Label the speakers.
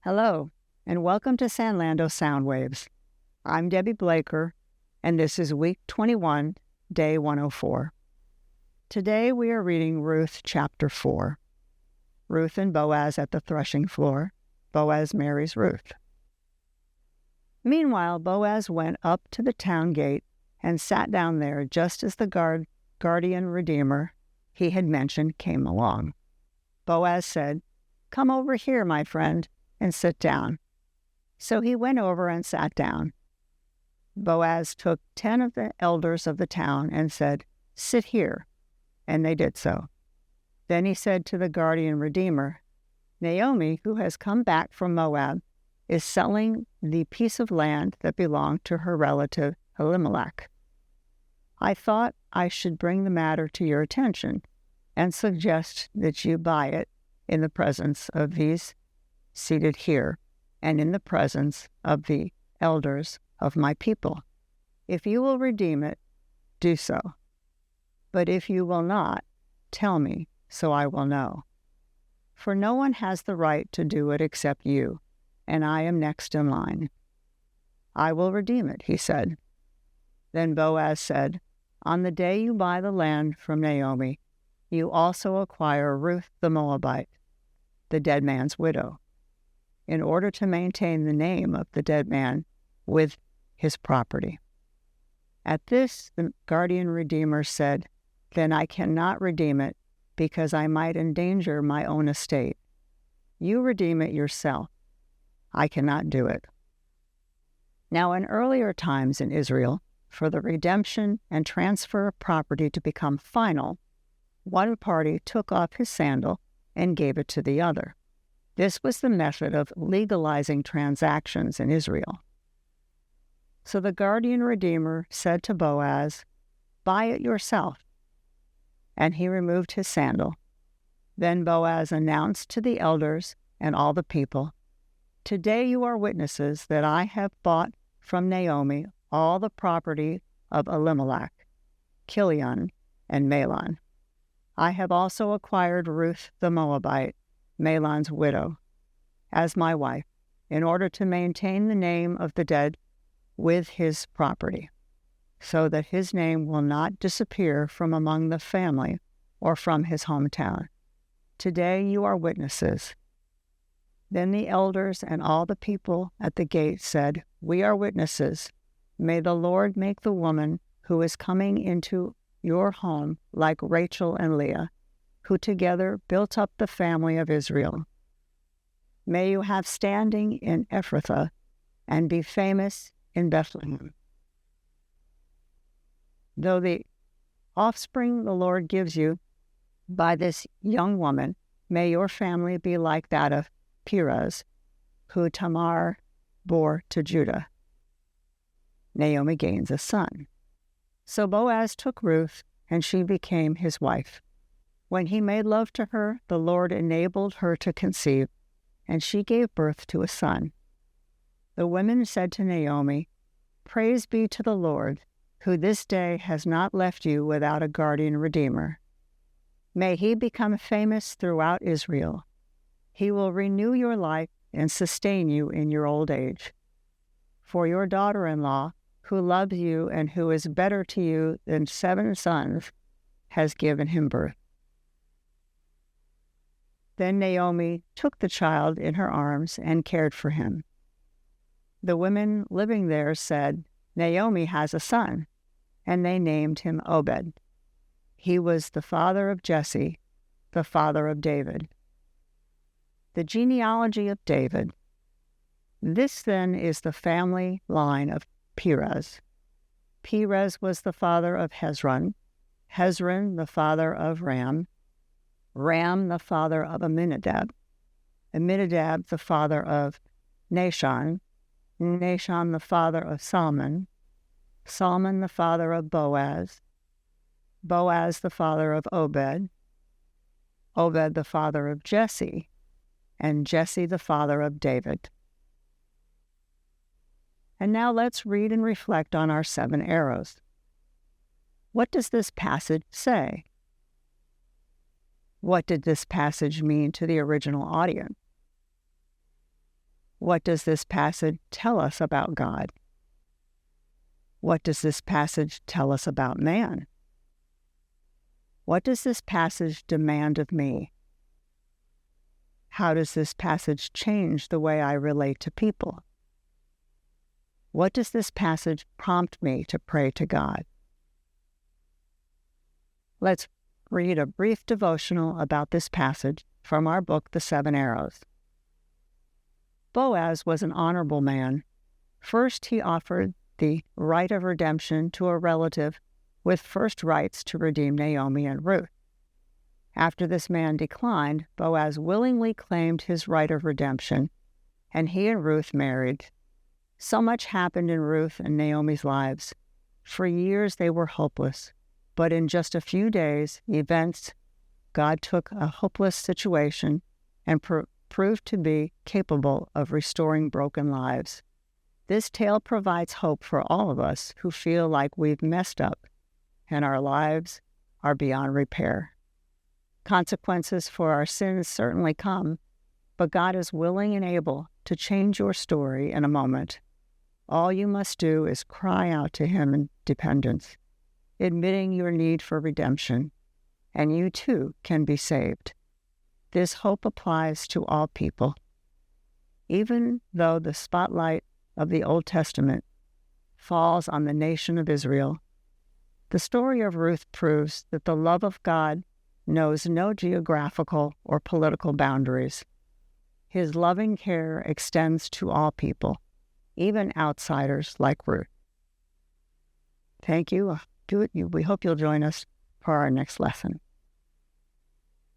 Speaker 1: Hello, and welcome to Sanlando Sound Waves. I'm Debbie Blaker, and this is week 21, day 104. Today we are reading Ruth chapter 4. Ruth and Boaz at the threshing floor. Boaz marries Ruth. Meanwhile, Boaz went up to the town gate and sat down there just as the guardian redeemer he had mentioned came along. Boaz said, "Come over here, my friend, and sit down." So he went over and sat down. Boaz took 10 of the elders of the town and said, "Sit here," and they did so. Then he said to the guardian redeemer, "Naomi, who has come back from Moab, is selling the piece of land that belonged to her relative Elimelek. I thought I should bring the matter to your attention and suggest that you buy it in the presence of these seated here and in the presence of the elders of my people. If you will redeem it, do so. But if you will not, tell me, so I will know. For no one has the right to do it except you, and I am next in line." "I will redeem it," he said. Then Boaz said, "On the day you buy the land from Naomi, you also acquire Ruth the Moabite, the dead man's widow, in order to maintain the name of the dead man with his property." At this, the guardian redeemer said, "Then I cannot redeem it, because I might endanger my own estate. You redeem it yourself. I cannot do it." Now, in earlier times in Israel, for the redemption and transfer of property to become final, one party took off his sandal and gave it to the other. This was the method of legalizing transactions in Israel. So the guardian redeemer said to Boaz, "Buy it yourself." And he removed his sandal. Then Boaz announced to the elders and all the people, "Today you are witnesses that I have bought from Naomi all the property of Elimelek, Kilion, and Mahlon. I have also acquired Ruth the Moabite, Mahlon's widow, as my wife, in order to maintain the name of the dead with his property, so that his name will not disappear from among the family or from his hometown. Today you are witnesses." Then the elders and all the people at the gate said, "We are witnesses. May the Lord make the woman who is coming into your home like Rachel and Leah, who together built up the family of Israel. May you have standing in Ephrathah and be famous in Bethlehem. Though the offspring the Lord gives you by this young woman, may your family be like that of Perez, who Tamar bore to Judah." Naomi gains a son. So Boaz took Ruth, and she became his wife. When he made love to her, the Lord enabled her to conceive, and she gave birth to a son. The women said to Naomi, "Praise be to the Lord, who this day has not left you without a guardian redeemer. May he become famous throughout Israel. He will renew your life and sustain you in your old age. For your daughter-in-law, who loves you and who is better to you than 7 sons, has given him birth." Then Naomi took the child in her arms and cared for him. The women living there said, "Naomi has a son," and they named him Obed. He was the father of Jesse, the father of David. The genealogy of David. This then is the family line of Perez. Perez was the father of Hezron, Hezron the father of Ram, Ram the father of Amminadab, Amminadab the father of Nahshon, Nahshon the father of Salmon, Salmon the father of Boaz, Boaz the father of Obed, Obed the father of Jesse, and Jesse the father of David. And now let's read and reflect on our 7 arrows. What does this passage say? What did this passage mean to the original audience? What does this passage tell us about God? What does this passage tell us about man? What does this passage demand of me? How does this passage change the way I relate to people? What does this passage prompt me to pray to God? Let's read a brief devotional about this passage from our book, The 7 Arrows. Boaz was an honorable man. First, he offered the right of redemption to a relative with first rights to redeem Naomi and Ruth. After this man declined, Boaz willingly claimed his right of redemption, and he and Ruth married. So much happened in Ruth and Naomi's lives. For years they were hopeless, but in just a few days, God took a hopeless situation and proved to be capable of restoring broken lives. This tale provides hope for all of us who feel like we've messed up and our lives are beyond repair. Consequences for our sins certainly come, but God is willing and able to change your story in a moment. All you must do is cry out to Him in dependence, admitting your need for redemption, and you too can be saved. This hope applies to all people. Even though the spotlight of the Old Testament falls on the nation of Israel, the story of Ruth proves that the love of God knows no geographical or political boundaries. His loving care extends to all people, even outsiders like Ruth. Thank you. We hope you'll join us for our next lesson.